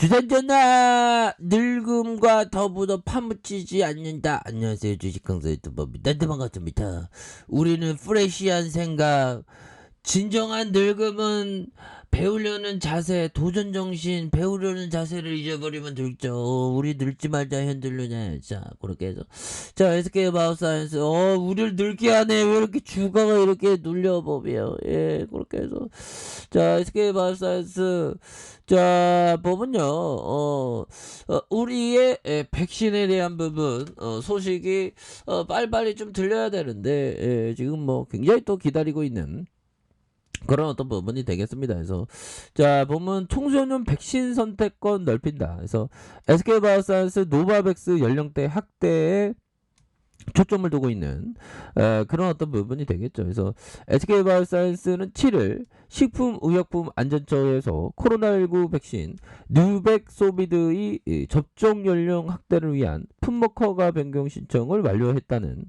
주전전화 늙음과 더불어 파묻히지 않는다. 안녕하세요, 주식강사 유튜버입니다. 네, 반갑습니다. 우리는 프레시한 생각, 진정한 늙음은 배우려는 자세, 도전정신, 배우려는 자세를 잊어버리면 늙죠. 우리 늙지 말자, 현들르냐. 자, 그렇게 해서. 자, SK 마우사이언스, 우리를 늙게 하네. 왜 이렇게 주가가 이렇게 눌려보며. 예, 그렇게 해서. 자, SK 마우사이언스. 자, 보면요, 우리의 백신에 대한 부분, 소식이, 빨리빨리 좀 들려야 되는데, 지금 뭐 굉장히 또 기다리고 있는, 그런 어떤 부분이 되겠습니다. 그래서 자 보면 청소년 백신 선택권 넓힌다. 그래서 SK바이오사이언스 노바백스 연령대 확대에 초점을 두고 있는 그런 어떤 부분이 되겠죠. 그래서 SK바이오사이언스는 7일 식품의약품안전처에서 코로나19 백신 뉴백소비드의 접종 연령 확대를 위한 품목 허가 변경 신청을 완료했다는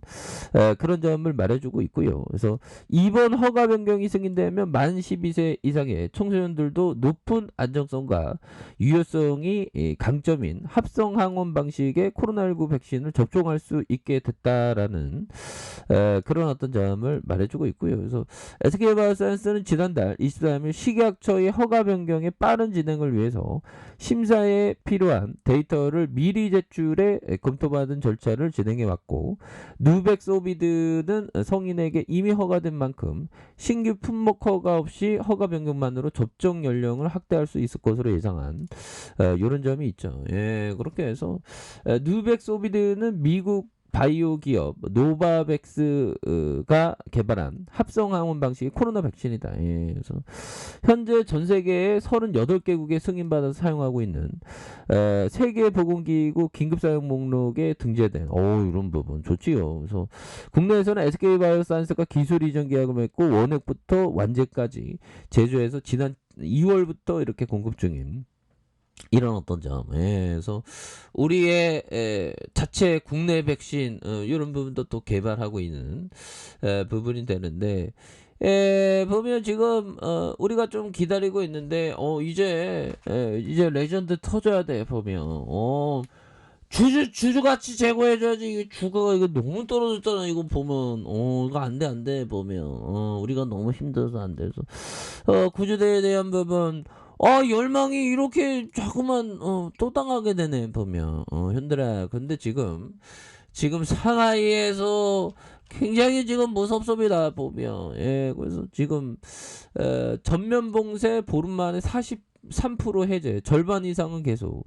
그런 점을 말해주고 있고요. 그래서 이번 허가 변경이 승인되면 만 12세 이상의 청소년들도 높은 안정성과 유효성이 강점인 합성 항원 방식의 코로나19 백신을 접종할 수 있게 됐다라는 그런 어떤 점을 말해주고 있고요. 그래서 SK바이오사이언스는 지난달 23일 식약처의 허가 변경의 빠른 진행을 위해서 심사에 필요한 데이터를 미리 제출해 검토받은 절차를 진행해 왔고, 누백소비드는 성인에게 이미 허가된 만큼 신규 품목 허가 없이 허가 변경만으로 접종 연령을 확대할 수 있을 것으로 예상한 이런 점이 있죠. 예, 그렇게 해서 누백소비드는 미국 바이오 기업 노바백스가 개발한 합성 항원 방식의 코로나 백신이다. 예, 그래서 현재 전 세계에 38개국에 승인받아서 사용하고 있는 세계보건기구 긴급사용 목록에 등재된 이런 부분 좋지요. 그래서 국내에서는 SK바이오사이언스가 기술 이전 계약을 맺고 원액부터 완제까지 제조해서 지난 2월부터 이렇게 공급 중인 이런 어떤 점. 그래서 우리의 자체 국내 백신 이런 부분도 또 개발하고 있는 부분이 되는데, 보면 지금 우리가 좀 기다리고 있는데 이제 레전드 터져야 돼. 보면 주주같이 제고해줘야지. 이게 주가가 이거 너무 떨어졌잖아. 이거 보면 이거 안돼 보면 우리가 너무 힘들어서 안 돼서 구주대에 대한 부분 열망이 이렇게 자꾸만 또 당하게 되네. 보면 현들아, 근데 지금 상하이에서 굉장히 지금 무섭습니다. 보면 그래서 지금 전면 봉쇄 보름 만에 43% 해제, 절반 이상은 계속.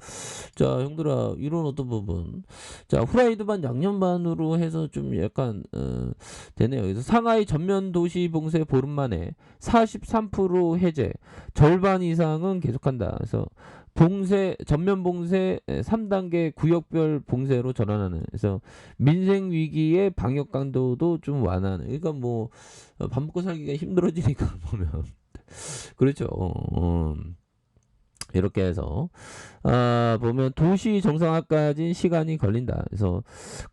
자, 형들아, 이런 어떤 부분. 자, 후라이드 반 양념 반으로 해서 좀 약간 되네요. 그래서 상하이 전면 도시 봉쇄 보름 만에 43% 해제, 절반 이상은 계속한다. 그래서 전면 봉쇄 3단계 구역별 봉쇄로 전환하는. 그래서 민생 위기의 방역 강도도 좀 완화하는. 그러니까 뭐 밥 먹고 살기가 힘들어지니까 보면 그렇죠. 이렇게 해서 보면 도시 정상화까지 시간이 걸린다. 그래서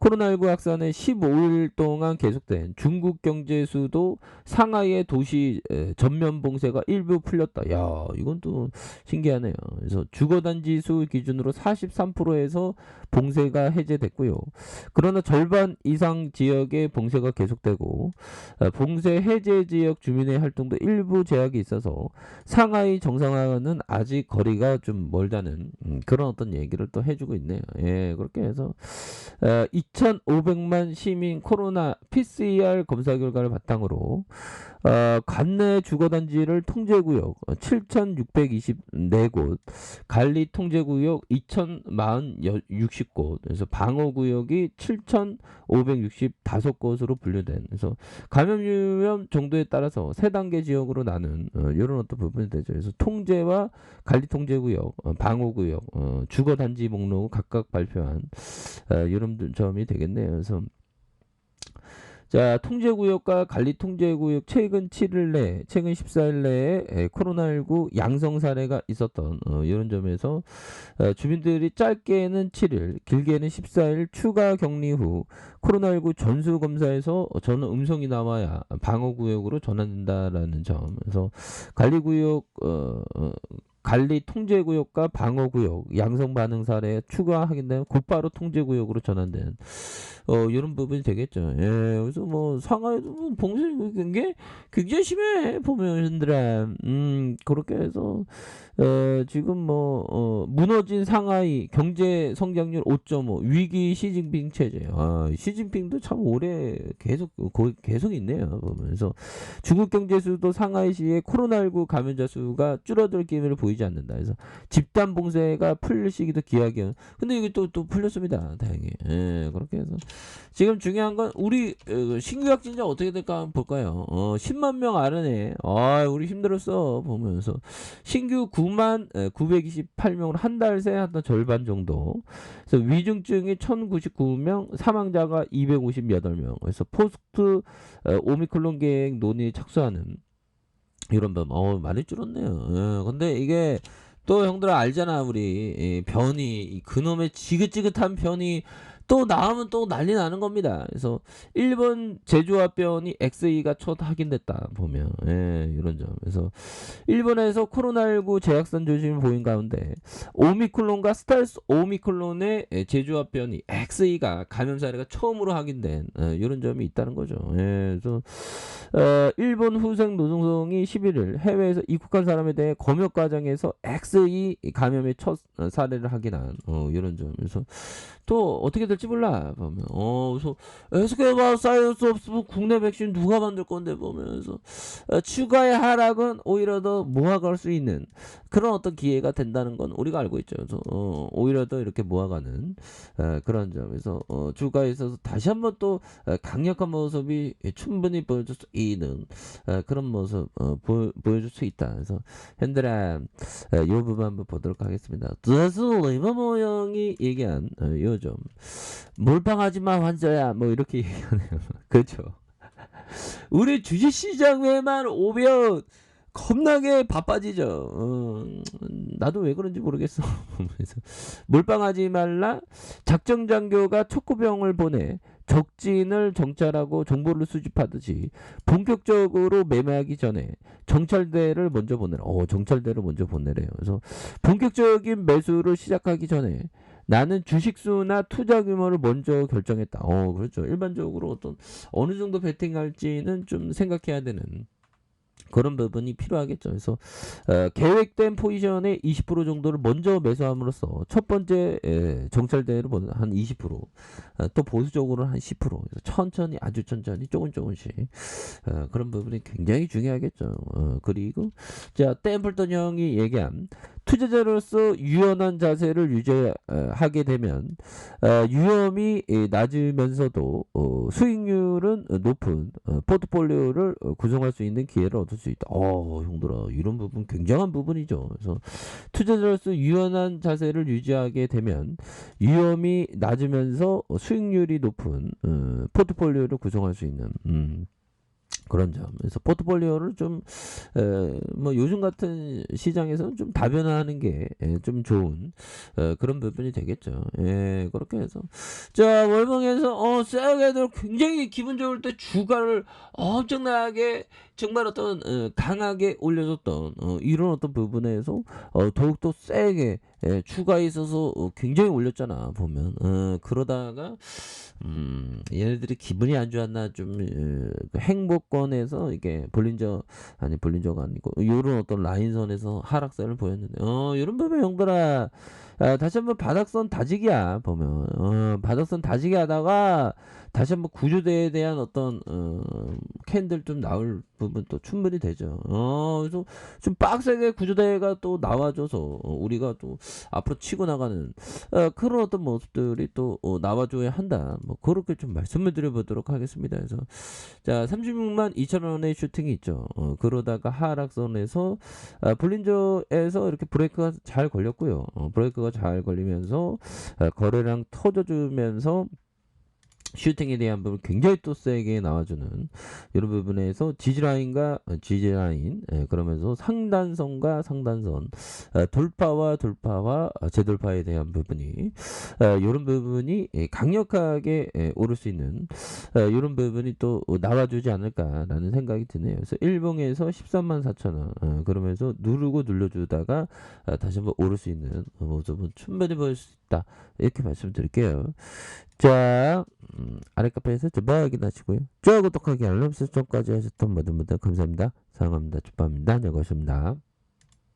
코로나19 확산에 15일 동안 계속된 중국 경제 수도 상하이의 도시 전면 봉쇄가 일부 풀렸다. 야, 이건 또 신기하네요. 그래서 주거단지 수 기준으로 43%에서 봉쇄가 해제됐고요. 그러나 절반 이상 지역의 봉쇄가 계속되고 봉쇄 해제 지역 주민의 활동도 일부 제약이 있어서 상하이 정상화는 아직 거리가 좀 멀다는 그런 어떤 얘기를 또 해주고 있네요. 예, 그렇게 해서 2,500만 시민 코로나 PCR 검사 결과를 바탕으로 관내 주거단지를 통제구역 7,624곳, 관리 통제구역 2,060곳, 그래서 방어구역이 7,565곳으로 분류된. 그래서 감염 유형 정도에 따라서 세 단계 지역으로 나눈 이런 어떤 부분이 되죠. 그래서 통제와 관리 통제구역, 방어구역, 주거단지 목록을 각각 발표한 이런 점이 되겠네요. 그래서 자, 통제구역과 관리통제구역 최근 14일 내에 코로나19 양성 사례가 있었던 이런 점에서 주민들이 짧게는 7일, 길게는 14일 추가 격리 후 코로나19 전수검사에서 저는 음성이 나와야 방어구역으로 전환된다라는 점. 그래서 관리구역 관리 통제구역과 방어구역, 양성 반응 사례 추가하게 되면 곧바로 통제구역으로 전환되는 이런 부분이 되겠죠. 예, 그래서 뭐 상하이도 뭐 봉쇄 게 굉장히 심해 보면 현들아. 그렇게 해서 지금 뭐 무너진 상하이 경제 성장률 5.5 위기 시진핑 체제. 시진핑도 참 오래 계속 있네요. 보면서 중국 경제 수도 상하이시의 코로나19 감염자 수가 줄어들 기미를 보이지 않는다. 그래서 집단 봉쇄가 풀릴 시기도 기하게. 근데 이게 또 풀렸습니다. 다행히. 예, 그렇게 해서 지금 중요한 건 우리 신규 확진자 어떻게 될까 한번 볼까요? 10만 명 아래네. 우리 힘들었어 보면서 신규 9만 928명으로 한 달 새 한 절반 정도. 그래서 위중증이 1,099명, 사망자가 258명. 그래서 포스트 오미크론 계획 논의 착수하는 이런 법. 많이 줄었네요. 근데 이게 또 형들아 알잖아 우리 변이 그놈의 지긋지긋한 변이 또 나오면 또 난리 나는 겁니다. 그래서 일본 제조합변이 XE가 첫 확인됐다 보면 이런 점. 그래서 일본에서 코로나19 재확산 조짐을 보인 가운데 오미크론과 스텔스 오미크론의 제조합변이 XE가 감염 사례가 처음으로 확인된 이런 점이 있다는 거죠. 그래서 일본 후생 노동성이 11일 해외에서 입국한 사람에 대해 검역 과정에서 XE 감염의 첫 사례를 확인한 이런 점. 그래서 또 어떻게 될지 몰라 보면 그래서 에스케바 사이언스 없으면 국내 백신 누가 만들 건데 보면서 추가의 하락은 오히려 더 모아갈 수 있는 그런 어떤 기회가 된다는 건 우리가 알고 있죠. 그래서 오히려 더 이렇게 모아가는 그런 점에서 주가에 있어서 다시 한번 또 강력한 모습이 충분히 보여줄 수 있는 그런 모습 보여줄 수 있다. 그래서 현대라 이 부분 한번 보도록 하겠습니다. 그래서 리버 모형이 얘기한 요즘 몰빵하지마 환자야 뭐 이렇게 얘기하네요. 그렇죠. 우리 주식시장에만 오면 겁나게 바빠지죠. 나도 왜 그런지 모르겠어. 그래서 몰빵하지 말라. 작정장교가 촉구병을 보내 적진을 정찰하고 정보를 수집하듯이 본격적으로 매매하기 전에 정찰대를 먼저 보내라. 정찰대를 먼저 보내래요. 그래서 본격적인 매수를 시작하기 전에 나는 주식수나 투자 규모를 먼저 결정했다. 그렇죠. 일반적으로 어느 정도 베팅할지는 좀 생각해야 되는 그런 부분이 필요하겠죠. 그래서 계획된 포지션의 20% 정도를 먼저 매수함으로써 첫 번째 정찰대회를 한 20%, 또 보수적으로 한 10%, 그래서 천천히 아주 천천히 조금씩 그런 부분이 굉장히 중요하겠죠. 그리고 자 템플턴 형이 얘기한 투자자로서 유연한 자세를 유지하게 되면 위험이 낮으면서도 수익률은 높은 포트폴리오를 구성할 수 있는 기회를 얻을 수 있다. 형들아 이런 부분 굉장한 부분이죠. 그래서 투자자로서 유연한 자세를 유지하게 되면 위험이 낮으면서 수익률이 높은 포트폴리오를 구성할 수 있는 그런 점. 그래서 포트폴리오를 좀 뭐 요즘 같은 시장에서는 좀 다변화하는 게 좀 좋은 그런 부분이 되겠죠. 그렇게 해서 자 월봉에서 세게들 굉장히 기분 좋을 때 주가를 엄청나게 정말 어떤 강하게 올려줬던 이런 어떤 부분에서 더욱더 세게 추가에 있어서 굉장히 올렸잖아 보면 그러다가 얘네들이 기분이 안 좋았나 좀 행보권에서 이게 볼린저가 아니고 요런 어떤 라인선에서 하락세를 보였는데 이런 부분 형들아 다시 한번 바닥선 다지기야 보면 바닥선 다지기 하다가 다시 한번 구조대에 대한 어떤 캔들 좀 나올 부분 또 충분히 되죠. 그래서 좀 빡세게 구조대가 또 나와줘서 우리가 또 앞으로 치고 나가는 그런 어떤 모습들이 또 나와줘야 한다. 뭐 그렇게 좀 말씀을 드려보도록 하겠습니다. 그래서 자 36만 2천 원의 슈팅이 있죠. 그러다가 하락선에서 볼린저에서 이렇게 브레이크가 잘 걸렸고요. 브레이크가 잘 걸리면서 거래량 터져주면서 슈팅에 대한 부분 굉장히 또 세게 나와주는 이런 부분에서 지지라인과 지지라인 그러면서 상단선과 상단선 돌파와 재돌파에 대한 부분이 이런 부분이 강력하게 오를 수 있는 이런 부분이 또 나와주지 않을까라는 생각이 드네요. 그래서 일봉에서 13만 4천 원 그러면서 누르고 눌러주다가 다시 한번 오를 수 있는 모습은 충분히 보일 수 있다 이렇게 말씀드릴게요. 자, 아래 카페에서 뭐 확인하시고요. 좋아요, 구독하기, 알람 설정까지 하셨던 모든 분들 감사합니다. 사랑합니다. 축복합니다. 안녕히 가십니다.